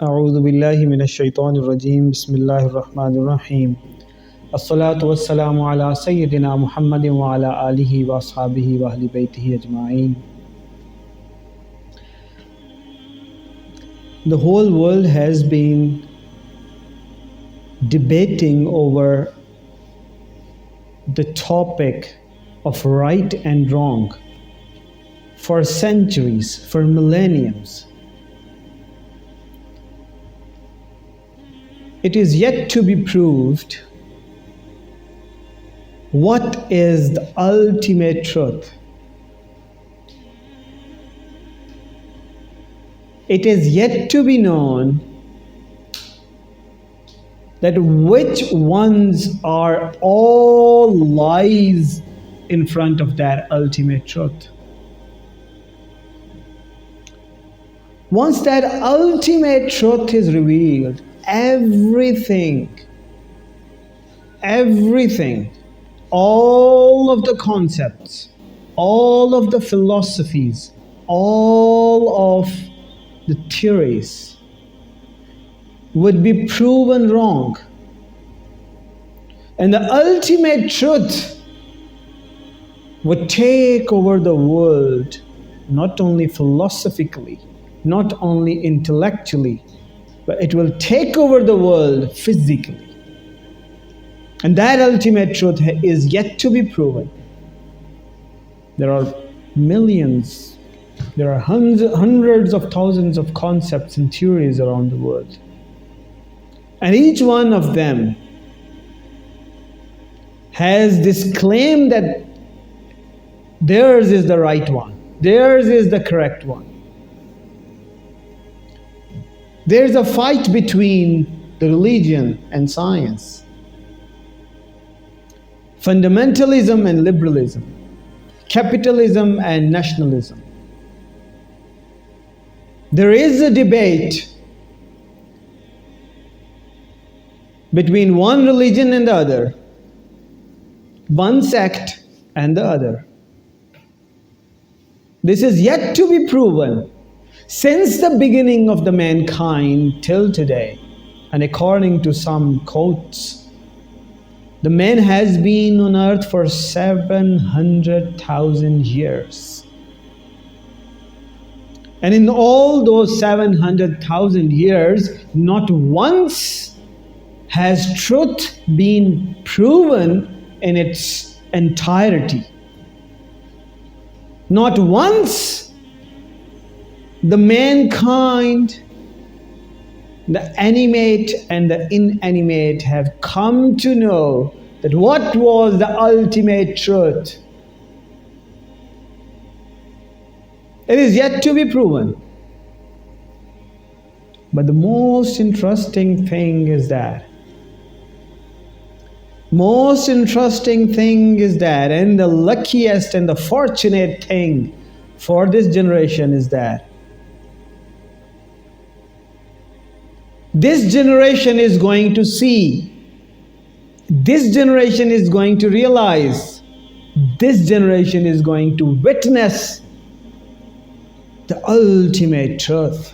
أعوذ بالله من الشيطان الرجيم بسم الله الرحمن الرحيم الصلاة والسلام على سيدنا محمد وعلى آله وأصحابه وأهل بيته أجمعين. The whole world has been debating over the topic of right and wrong for centuries, for millenniums. It is yet to be proved what is the ultimate truth. It is yet to be known that which ones are all lies in front of that ultimate truth. Once that ultimate truth is revealed, everything, all of the concepts, all of the philosophies, all of the theories would be proven wrong. And the ultimate truth would take over the world, not only philosophically, not only intellectually, but it will take over the world physically. And that ultimate truth is yet to be proven. There are millions, there are hundreds of thousands of concepts and theories around the world. And each one of them has this claim that theirs is the right one, theirs is the correct one. There's a fight between the religion and science, fundamentalism and liberalism, capitalism and nationalism. There is a debate between one religion and the other, one sect and the other. This is yet to be proven. Since the beginning of the mankind till today, and according to some quotes, the man has been on earth for 700,000 years. And in all those 700,000 years, not once has truth been proven in its entirety. Not once the mankind, the animate and the inanimate, have come to know that what was the ultimate truth. It is yet to be proven. But the most interesting thing is that, and the luckiest and the fortunate thing for this generation is that this generation is going to see, this generation is going to realize, this generation is going to witness the ultimate truth.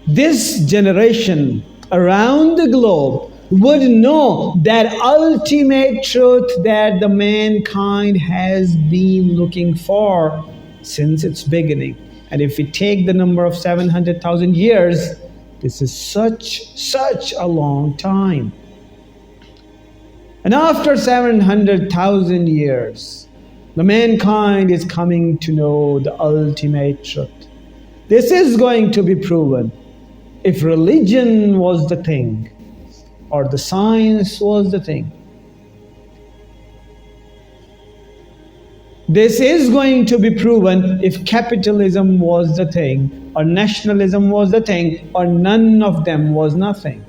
This generation around the globe would know that ultimate truth that the mankind has been looking for since its beginning. And if we take the number of 700,000 years, this is such a long time. And after 700,000 years, the mankind is coming to know the ultimate truth. This is going to be proven. If religion was the thing, or the science was the thing, this is going to be proven if capitalism was the thing, or nationalism was the thing, or none of them was nothing.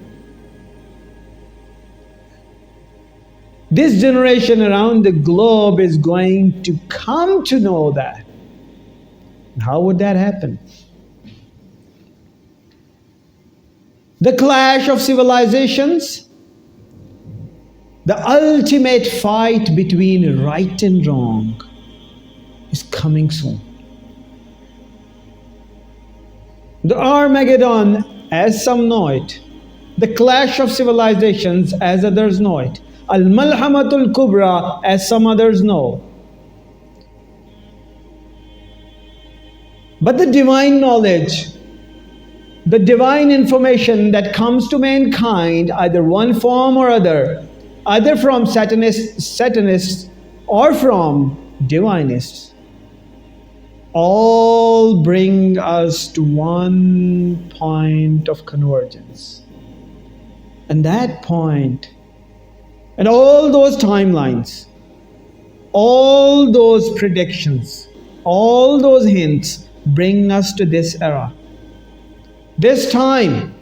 This generation around the globe is going to come to know that. How would that happen? The clash of civilizations, the ultimate fight between right and wrong is coming soon. The Armageddon, as some know it, the clash of civilizations, as others know it, Al Malhamatul Kubra, as some others know. But the divine knowledge, the divine information that comes to mankind, either one form or other, either from Satanists or from divinists, all bring us to one point of convergence. And that point, and all those timelines, all those predictions, all those hints bring us to this era. This time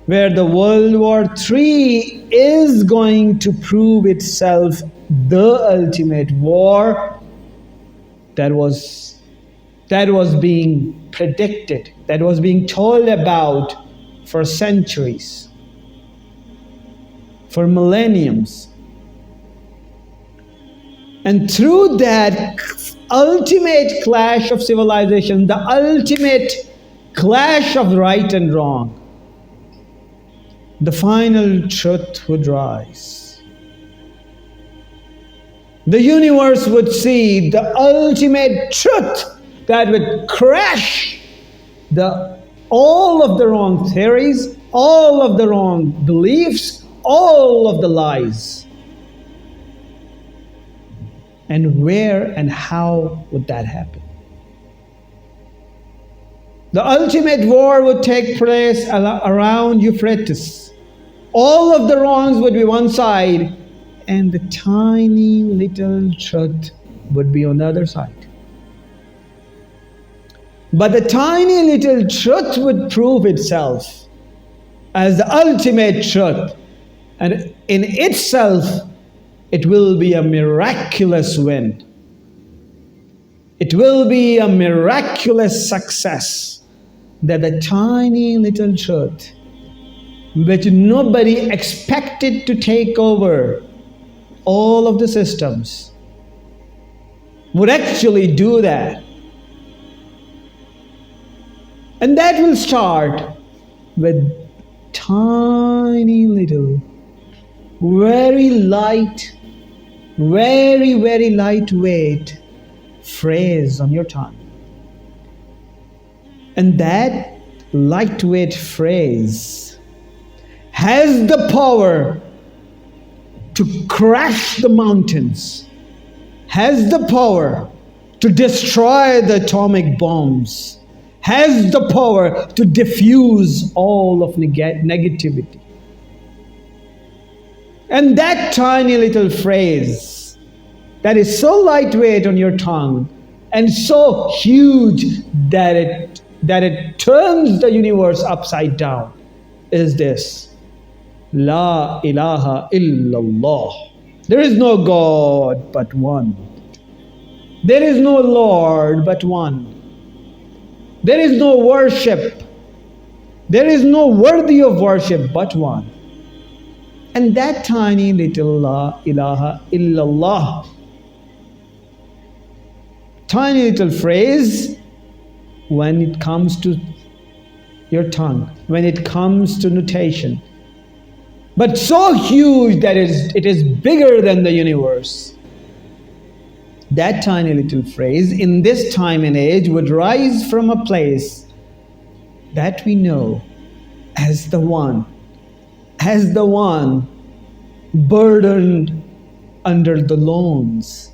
where the World War III is going to prove itself the ultimate war that was being predicted, that was being told about for centuries, for millenniums. And through that ultimate clash of civilization, the ultimate clash of right and wrong, the final truth would rise. The universe would see the ultimate truth that would crash all of the wrong theories, all of the wrong beliefs, all of the lies. And where and how would that happen? The ultimate war would take place around Euphrates. All of the wrongs would be one side, and the tiny little truth would be on the other side. But the tiny little truth would prove itself as the ultimate truth, and in itself, it will be a miraculous win. It will be a miraculous success that the tiny little truth, which nobody expected to take over all of the systems, would actually do that. And that will start with tiny little, very light, very, very lightweight phrase on your tongue. And that lightweight phrase has the power to crash the mountains, has the power to destroy the atomic bombs, has the power to diffuse all of negativity. And that tiny little phrase that is so lightweight on your tongue and so huge that it turns the universe upside down is this: La ilaha illallah. There is no God but one. There is no Lord but one. There is no worship. There is no worthy of worship but one. And that tiny little La ilaha illallah, tiny little phrase, when it comes to your tongue, when it comes to notation, but so huge that it is bigger than the universe, that tiny little phrase in this time and age would rise from a place that we know as the one burdened under the loans,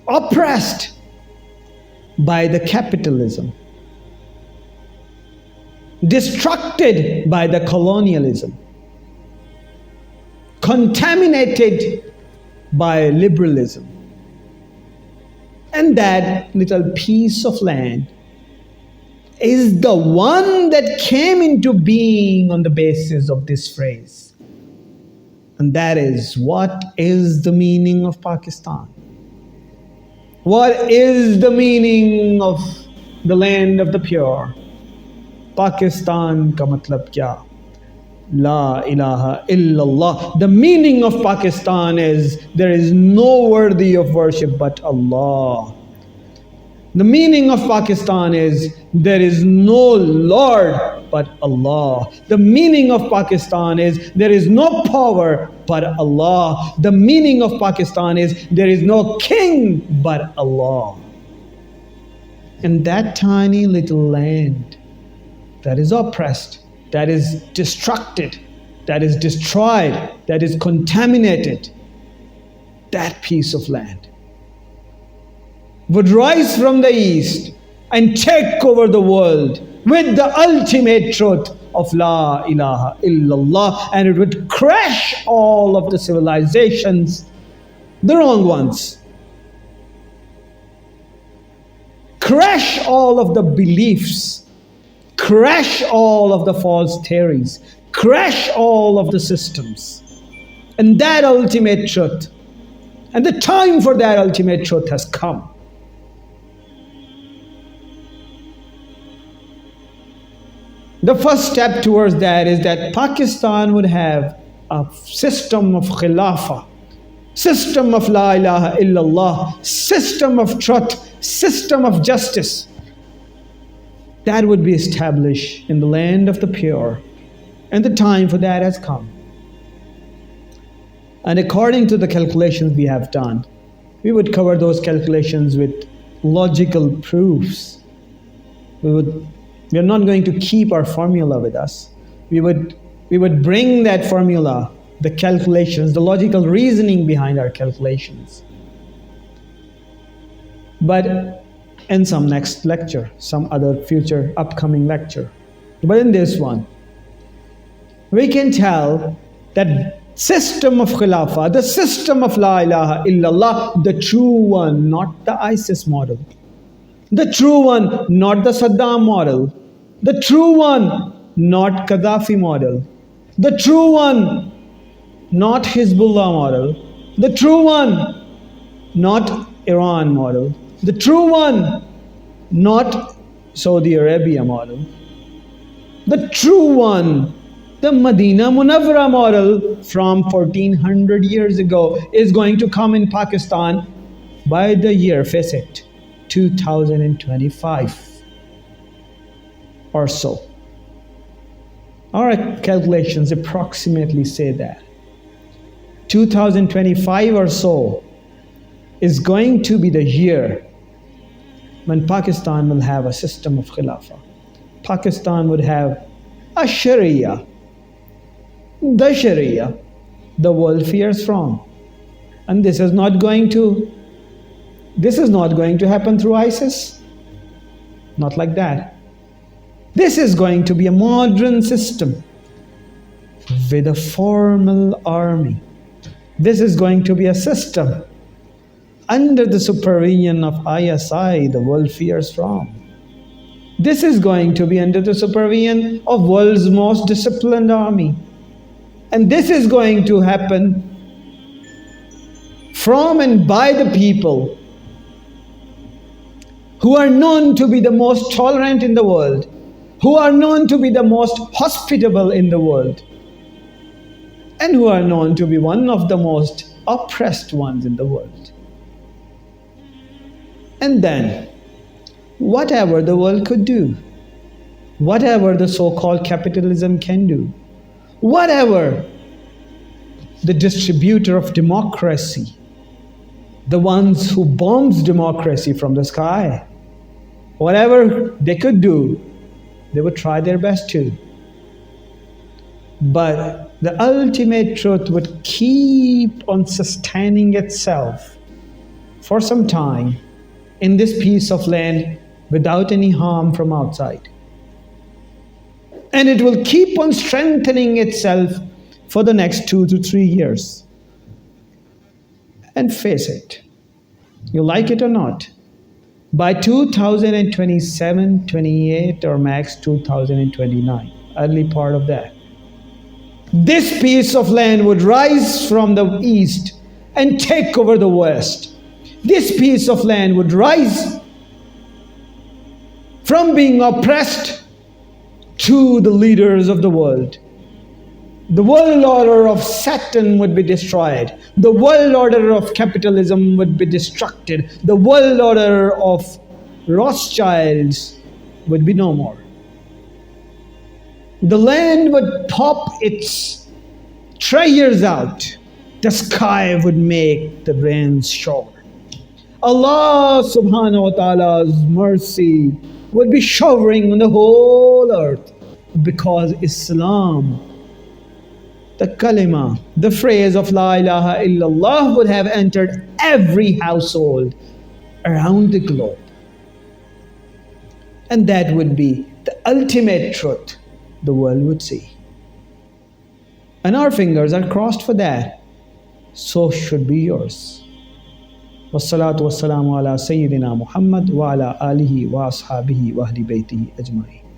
oppressed by the capitalism, destructed by the colonialism, contaminated by liberalism. And that little piece of land is the one that came into being on the basis of this phrase. And that is, what is the meaning of Pakistan? What is the meaning of the land of the pure? Pakistan ka matlab kya? La ilaha illallah. The meaning of Pakistan is there is no worthy of worship but Allah. The meaning of Pakistan is there is no Lord but Allah. The meaning of Pakistan is there is no power but Allah. The meaning of Pakistan is there is no king but Allah. And that tiny little land that is oppressed, that is destructed, that is destroyed, that is contaminated, that piece of land would rise from the east and take over the world with the ultimate truth of La ilaha illallah, and it would crash all of the civilizations, the wrong ones. Crash all of the beliefs, crash all of the false theories, crash all of the systems. And that ultimate truth, and the time for that ultimate truth has come. The first step towards that is that Pakistan would have a system of Khilafah, system of La ilaha illallah, system of truth, system of justice. That would be established in the land of the pure. And the time for that has come. And according to the calculations we have done, we would cover those calculations with logical proofs. We are not going to keep our formula with us. We would bring that formula, the calculations, the logical reasoning behind our calculations. But in some next lecture, some other future upcoming lecture. But in this one, we can tell that system of Khilafah, the system of La ilaha illallah, the true one, not the ISIS model. The true one, not the Saddam model. The true one, not Gaddafi model. The true one, not Hezbollah model. The true one, not Iran model. The true one, not Saudi Arabia model. The true one, the Medina Munawwara model from 1400 years ago, is going to come in Pakistan by the year, face it, 2025 or so. Our calculations approximately say that 2025 or so is going to be the year when Pakistan will have a system of Khilafah. Pakistan would have a Sharia, the Sharia the world fears from. And this is not going to happen through ISIS. Not like that. This is going to be a modern system with a formal army. This is going to be a system under the supervision of ISI, the world fears from. This is going to be under the supervision of world's most disciplined army. And this is going to happen from and by the people who are known to be the most tolerant in the world, who are known to be the most hospitable in the world, and who are known to be one of the most oppressed ones in the world. And then, whatever the world could do, whatever the so-called capitalism can do, whatever the distributor of democracy, the ones who bombs democracy from the sky, whatever they could do, they would try their best to. But the ultimate truth would keep on sustaining itself for some time in this piece of land without any harm from outside. And it will keep on strengthening itself for the next 2 to 3 years. And face it, you like it or not, by 2027, 28, or max 2029, early part of that, this piece of land would rise from the east and take over the west. This piece of land would rise from being oppressed to the leaders of the world. The world order of Satan would be destroyed. The world order of capitalism would be destructed. The world order of Rothschilds would be no more. The land would pop its treasures out. The sky would make the rains shower. Allah subhanahu wa ta'ala's mercy would be showering on the whole earth because Islam, the kalima, the phrase of La ilaha illallah would have entered every household around the globe. And that would be the ultimate truth the world would see. And our fingers are crossed for that. So should be yours. Wassalatu wassalamu ala Sayyidina Muhammad wa ala alihi wa ashabihi wa ahli baytihi ajma'in.